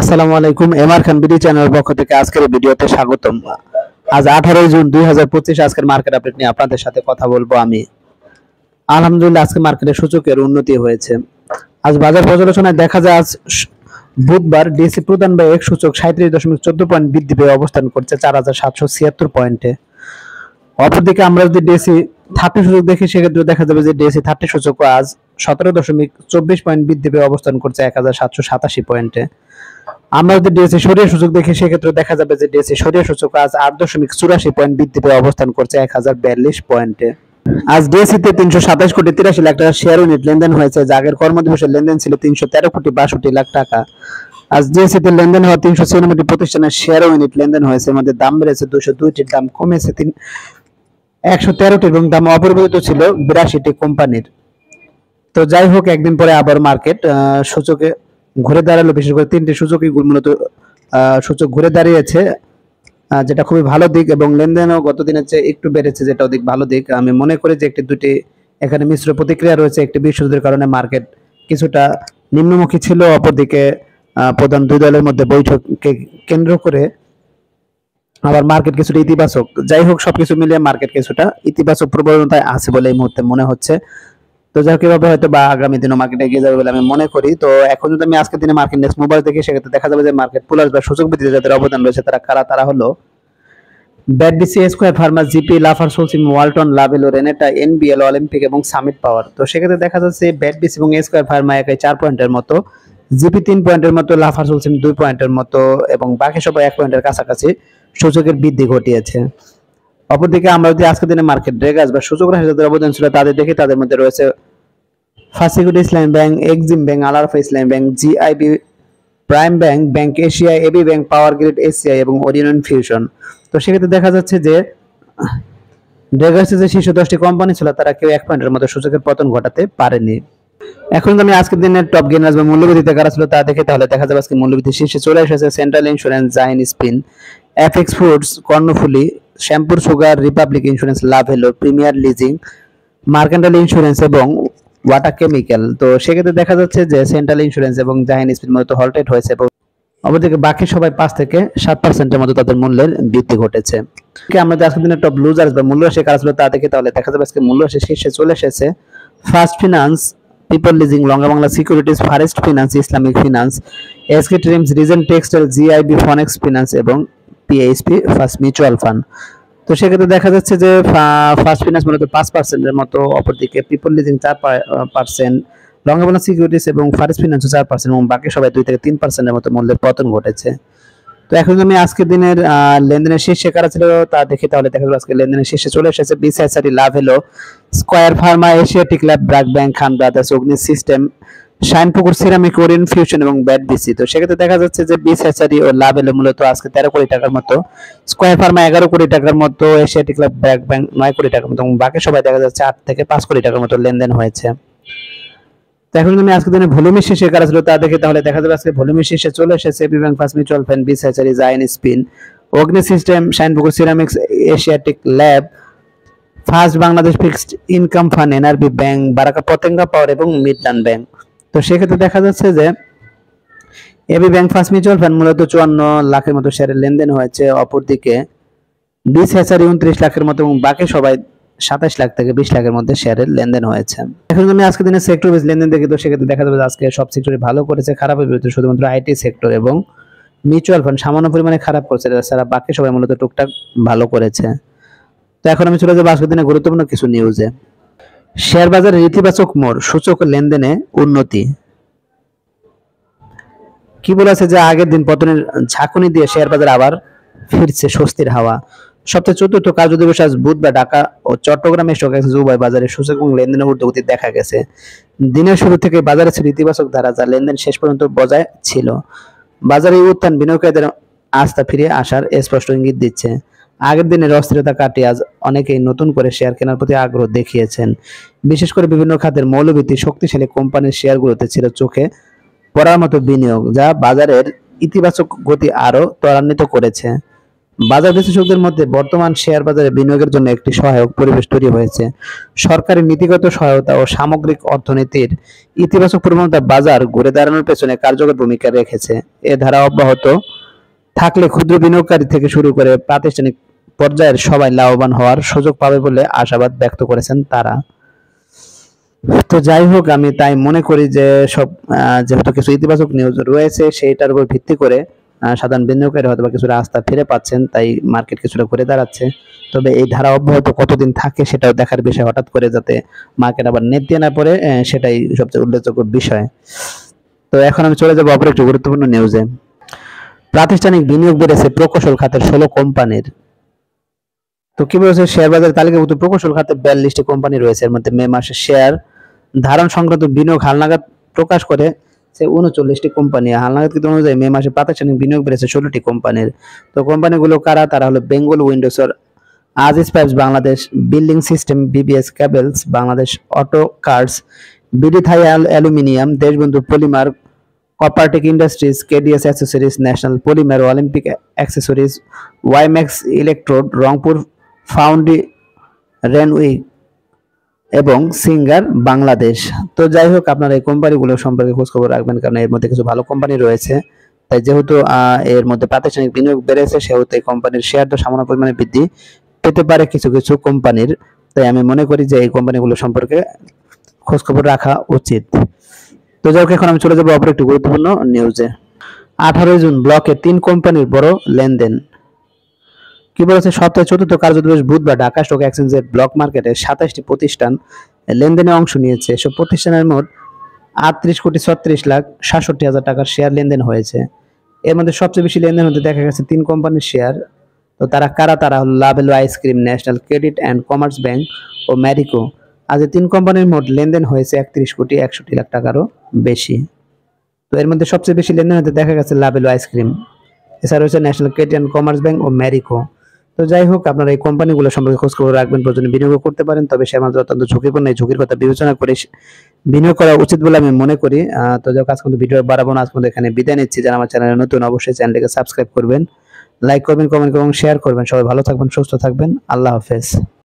আসসালামু আলাইকুম। এমআর খান বিডি চ্যানেলের পক্ষ থেকে আজকের এই ভিডিওতে স্বাগতম। আজ 18 জুন 2025 আজকের মার্কেট আপডেট নিয়ে আপনাদের সাথে কথা বলবো আমি। আলহামদুলিল্লাহ আজকে মার্কেটের সূচকের উন্নতি হয়েছে। আজ বাজার পর্যালোচনায় দেখা যায় আজ বুধবার ডিএসসি প্রধান বা এক সূচক 37.14 পয়েন্ট বৃদ্ধি পেয়ে অবস্থান করছে 4776 পয়েন্টে। অপরদিকে আমরা যদি ডিএসসি 30 সূচক দেখি সেক্ষেত্রে দেখা যাবে যে ডিএসসি 30 সূচক আজ 17.24 পয়েন্ট বৃদ্ধি পেয়ে অবস্থান করছে 1787 পয়েন্টে। আমরা যদি ডিএসসি সরিয়া সূচক দেখি সেক্ষেত্রে দেখা যাবে যে ডিএসসি সরিয়া সূচক আজ 8.84 পয়েন্ট বৃদ্ধি পেয়ে অবস্থান করছে 1042 পয়েন্টে। আজ ডিএসসিতে 327 কোটি 83 লাখ টাকা শেয়ার ইউনিট লেনদেন হয়েছে, যা আগের কর্মদিবসের লেনদেন ছিল 313 কোটি 62 লাখ টাকা। আজ ডিএসসিতে লেনদেন হওয়া 396টি প্রতিষ্ঠানের শেয়ার ইউনিট লেনদেন হয়েছে, এর মধ্যে দাম বেড়েছে 202টির, দাম কমেছে 113টি এবং দাম অপরিবর্তিত ছিল 82টি কোম্পানির। তো যাই হোক, একদিন পরে আবার মার্কেট সূচকে ঘুরে দাঁড়ালো। বিশেষ করে তিনটি সূচকই মূলত সূচক ঘুরে দাঁড়িয়েছে, যেটা খুবই ভালো দিক, এবং লেনদেনও গত দিনের চেয়ে একটু বেড়েছে, যেটা অধিক ভালো দিক। আমি মনে করি যে দুটি এখানে মিশ্র প্রতিক্রিয়া রয়েছে। একটি বিশ্বযুদ্ধের কারণে মার্কেট কিছুটা নিম্নমুখী ছিল, অপরদিকে প্রধান দুই দলের মধ্যে বৈঠককে কেন্দ্র করে আবার মার্কেট কিছুটা ইতিবাচক। যাই হোক, সবকিছু মিলিয়ে মার্কেট কিছুটা ইতিবাচক প্রবণতায় আছে বলে এই মুহূর্তে মনে হচ্ছে। তো যাই হোক, এভাবে হয়তো বা আগামী দিনে মার্কেট এগিয়ে যাবে বলে আমি মনে করি। তো এখন যদি আমি আজকের দিনে মার্কেট ইন্ডেক্স মোবাইল দেখি সেক্ষেত্রে দেখা যাবে যে মার্কেট পুলার্স বা সূচক ভিত্তিতে যাদের অবদান রয়েছে তারা হলো BAT BC, Square Pharma, GP, Lafarge Holcim, Walton, Lovello, Renata, NBL, Olympic এবং সামিট পাওয়ার। তো সেক্ষেত্রে দেখা যাচ্ছে ব্যাট বিসি এবং স্কয়ার ফার্মা একাই 4 পয়েন্টের মতো, জিপি 3 পয়েন্টের মতো, লাফার সোলসিম 2 পয়েন্টের মতো এবং বাকি সবাই 1 পয়েন্টের কাছাকাছি সূচকের বৃদ্ধি ঘটিয়েছে। অপরদিকে আমরা যদি আজকের দিনে মার্কেট ড্রেগার্স বা সূচক রাশি যাদের অবদান ছিল তাদের দেখি, তাদের মধ্যে রয়েছে first security Islami bank, Exim bank, Al Arafah Islami bank, GIB, prime bank, bank Asia, AB bank, power grid ACI এবং ওরিয়ন ফিউশন। তো সেক্ষেত্রে দেখা যাচ্ছে যে ড্রেগার্সের যে শীর্ষ 10টি কোম্পানি ছিল তারা কেউ 1 পয়েন্টের মতো সূচকের পতন ঘটাতে পারেনি। এখন যদি আমি আজকের দিনের টপ গেইনার্স বা মূল্যবৃদ্ধিতে কারা ছিল তা দেখে, তাহলে দেখা যাবে আজকে মূল্যবৃদ্ধি শীর্ষে চলে এসেছে central insurance, Zahin spin, FX foods, Karnaphuli, Shyampur sugar, republic insurance, Lovello, premier leasing, mercantile insurance এবং ওয়াটা কেমিক্যাল। তো সেক্ষেত্রে দেখা যাচ্ছে যে সেন্ট্রাল ইন্স্যুরেন্স এবং জাহিন স্পিন মূলত হলটেড হয়েছে, এবং অপরদিকে বাকি সবাই 5 থেকে 7% মতো তাদের মূল্যের বৃদ্ধি ঘটেছে। আমরা আজকের দিনের টপ লুজার্স বা মূল্য রাশি কারা ছিল তা দেখে, তাহলে দেখা যাবে আজকে মূল্য রাশি শীর্ষে চলে এসেছে first finance, people leasing, Lanka Bangla securities, far east finance, Islamic finance, SK trims, regent textile, GIB, Phoenix finance এবং পিএইচপি ফার্স্ট মিউচুয়াল ফান্ড। তো সেক্ষেত্রে দেখা যাচ্ছে যে ফার্স্ট ফিনান্স মূলত 5%-এর মতো, অপরদিকে পিপল লিজিং 4%, লঙ্গা সিকিউরিটিস এবং ফারেস্ট ফিনান্সও 4% এবং বাকি সবাই 2 থেকে 3%-এর মতো মূল্যের পতন ঘটেছে। তো এখন আমি আজকের দিনের লেনদেনের শীর্ষে কারা ছিল তা দেখি, তাহলে দেখা যাবে আজকে লেনদেনের শীর্ষে চলে এসেছে BCSRT, Lovello, square pharma, Asiatic lab, BRAC bank, Khan brothers, Agni system, Shinepukur ceramic, Orion fusion এবং ব্যাট বিসি। তো সেক্ষেত্রে দেখা যাচ্ছে যে বিসিএসআরটি ও লাভেলো মূলত আজকে 13 কোটি টাকার মতো, স্কয়ার ফার্মা 11 কোটি টাকার মতো, এশিয়াটিক ল্যাব, ব্র্যাক ব্যাংক 9 কোটি টাকার মতো এবং বাকি সবাই দেখা যাচ্ছে 8 থেকে 5 কোটি টাকার মতো লেনদেন হয়েছে। তো এখন আমি আজকে দিনে ভলিউমের শীর্ষে কারা ছিল তা দেখে, তাহলে দেখা যাবে আজকে ভলিউমের শীর্ষে চলে এসেছে AB bank, first mutual fund, BCSRT, Zahin spin, Agni system, Shinepukur ceramics, Asiatic lab, first Bangladesh fixed income fund, NRB bank, Baraka Patenga power এবং মিডল্যান্ড ব্যাংক। তো সেক্ষেত্রে দেখা যাচ্ছে যে AB bank, first mutual fund মূলত 54 লাখের মতো শেয়ারের লেনদেন হয়েছে, অপরদিকে বিসিএসআরটি 29 লাখের মতো এবং বাকি সবাই 27 লাখ থেকে 20 লাখের মধ্যে শেয়ারের লেনদেন হয়েছে। এখন আমি আজকে দিনে সেক্টর বেস লেনদেন দেখি, তো সেক্ষেত্রে দেখা যাবে আজকে সব সেক্টরে ভালো করেছে, খারাপের বিরুদ্ধে শুধুমাত্র আইটি সেক্টর এবং মিউচুয়াল ফান্ড সামান্য পরিমাণে খারাপ করেছে, তাছাড়া বাকি সবাই মূলত টুকটাক ভালো করেছে। তো এখন আমি চলে যাবো আজকের দিনে গুরুত্বপূর্ণ কিছু নিউজে। শেয়ার বাজারের ইতিবাচক মোড়, সূচক লেনদেনে উন্নতি। কি বলেছে যে আগের দিন পতনের ঝাঁকুনি দিয়ে শেয়ার বাজার আবার ফিরছে স্বস্তির হাওয়া। সপ্তাহে 4র্থ কার্যদিবস আজ বুধবার ঢাকা ও চট্টগ্রামে স্টক এক্সচেঞ্জ উভয় বাজারে সূচক এবং লেনদেনের ঊর্ধ্বগতি দেখা গেছে। দিনের শুরু থেকে বাজারে ছিল ইতিবাচক ধারা, যা লেনদেন শেষ পর্যন্ত বজায় ছিল। বাজারে এই উত্থান বিনিয়োগকারীদের আস্থা ফিরে আসার স্পষ্ট ইঙ্গিত দিচ্ছে। আগের দিনের অস্থিরতা কাটিয়ে আজ অনেকেই নতুন করে শেয়ার কেনার প্রতি আগ্রহ দেখিয়েছেন। বিশেষ করে বিভিন্ন খাতের মৌলভিত্তিক শক্তিশালী কোম্পানির শেয়ারগুলোতে ছিল চোখে পড়ার মতো বিনিয়োগ, যা বাজারের ইতিবাচক গতি আরো ত্বরান্বিত করেছে। বাজার বিশ্লেষকদের মধ্যে বর্তমান শেয়ার বাজারে বিনিয়োগের জন্য একটি সহায়ক পরিবেশ তৈরি হয়েছে। সরকারি নীতিগত সহায়তা ও সামগ্রিক অর্থনীতির ইতিবাচক প্রবণতা বাজার ঘুরে দাঁড়ানোর পেছনে কার্যকর ভূমিকা রেখেছে। এ ধারা অব্যাহত থাকলে ক্ষুদ্র বিনিয়োগকারী থেকে শুরু করে প্রাতিষ্ঠানিক পর্যায়ের সবাই লাভবান হওয়ার সুযোগ পাবে বলে আশাবাদ ব্যক্ত করেছেন তারা। তো যাই হোক, আমি তাই মনে করি যে সব যেহেতু কিছু ইতিবাচক নিউজ রয়েছে সেইটার উপর ভিত্তি করে সাধারণ বিনিয়োগকারী হয়তো বা কিছুটা আস্থা ফিরে পাচ্ছেন, তাই মার্কেট কিছুটা ঘুরে দাঁড়াচ্ছে। তবে এই ধারা অব্যাহত কতদিন থাকে সেটাও দেখার বিষয়। হঠাৎ করে যাতে মার্কেট আবার নেট দিয়ে না পড়ে, সেটাই সবচেয়ে উল্লেখযোগ্য বিষয়। তো এখন আমি চলে যাবো অপর একটি গুরুত্বপূর্ণ নিউজে। প্রাতিষ্ঠানিক বিনিয়োগ বেড়েছে প্রকৌশল খাতের 16 কোম্পানির। তো কি বলছে, শেয়ার বাজারে তালিকাভুক্ত প্রকৌশল খাতে 42টি কোম্পানি রয়েছে। এর মধ্যে মে মাসে শেয়ার ধারণ সংক্রান্ত বিনিয়োগ হালনাগাদ প্রকাশ করে 39টি কোম্পানি। হালনাগাদ কিন্তু অনুযায়ী মে মাসে প্রাতিষ্ঠানিক বিনিয়োগ বেড়েছে 16টি কোম্পানির। তো কোম্পানিগুলো কারা? তারা হলো Bengal Windsor, Aziz pipes Bangladesh, building system, BBS cables Bangladesh, auto cars, BD Thai aluminium, Deshbandhu polymer, coppertech industries, KDS accessories, national polymer, Olympic accessories, wimax electrode, Rangpur foundry, Renwick এবং সিঙ্গার বাংলাদেশ। তো যাই হোক, আপনারা এই কোম্পানিগুলো সম্পর্কে খোঁজখবর রাখবেন, কারণ এর মধ্যে কিছু ভালো কোম্পানি রয়েছে। তাই যেহেতু এর মধ্যে প্রাতিষ্ঠানিক বিনিয়োগ বেড়েছে, সেহেতু এই কোম্পানির শেয়ার তো সামান্য পরিমাণে বৃদ্ধি পেতে পারে কিছু কিছু কোম্পানির। তাই আমি মনে করি যে এই কোম্পানিগুলো সম্পর্কে খোঁজখবর রাখা উচিত। তো যাই হোক, এখন আমি চলে যাবো অপর একটি গুরুত্বপূর্ণ নিউজে। 18 জুন ব্লকে 3 কোম্পানির বড় লেনদেন। কি বলেছে, সপ্তাহের চতুর্থ কার্যদিবস বুধবার ঢাকা স্টক এক্সচেঞ্জের ব্লক মার্কেটে 27টি প্রতিষ্ঠান লেনদেনে অংশ নিয়েছে। এসব প্রতিষ্ঠানের মোট 38,36,67,000 টাকার শেয়ার লেনদেন হয়েছে। এর মধ্যে সবচেয়ে বেশি লেনদেন হতে দেখা গেছে 3 কোম্পানির শেয়ার। তো তারা কারা? তারা হলো Lovello ice cream, national credit and commerce bank ও ম্যারিকো। আজ এই 3 কোম্পানির মোট লেনদেন হয়েছে 31,61,00,000 টাকারও বেশি। তো এর মধ্যে সবচেয়ে বেশি লেনদেন হতে দেখা গেছে লাভেলো আইসক্রিম, এছাড়া রয়েছে national credit and commerce bank ও ম্যারিকো। তো যাই হোক, আপনারা এই কোম্পানিগুলো সম্পর্কে খোঁজখবর রাখবেন, প্রয়োজনে বিনিয়োগ করতে পারেন। তবে শেয়ার বাজার অত্যন্ত ঝুঁকিপূর্ণ, এই ঝুঁকির কথা বিবেচনা করে বিনিয়োগ করা উচিত বলে আমি মনে করি। তো যাই হোক, আজকে ভিডিও বাড়াবো না, আজকে এখানে বিদায় নিচ্ছি। যারা আমার চ্যানেলে নতুন, অবশ্যই চ্যানেলটিকে সাবস্ক্রাইব করবেন, লাইক করবেন, কমেন্ট করবেন, শেয়ার করবেন। সবাই ভালো থাকবেন, সুস্থ থাকবেন। আল্লাহ হাফেজ।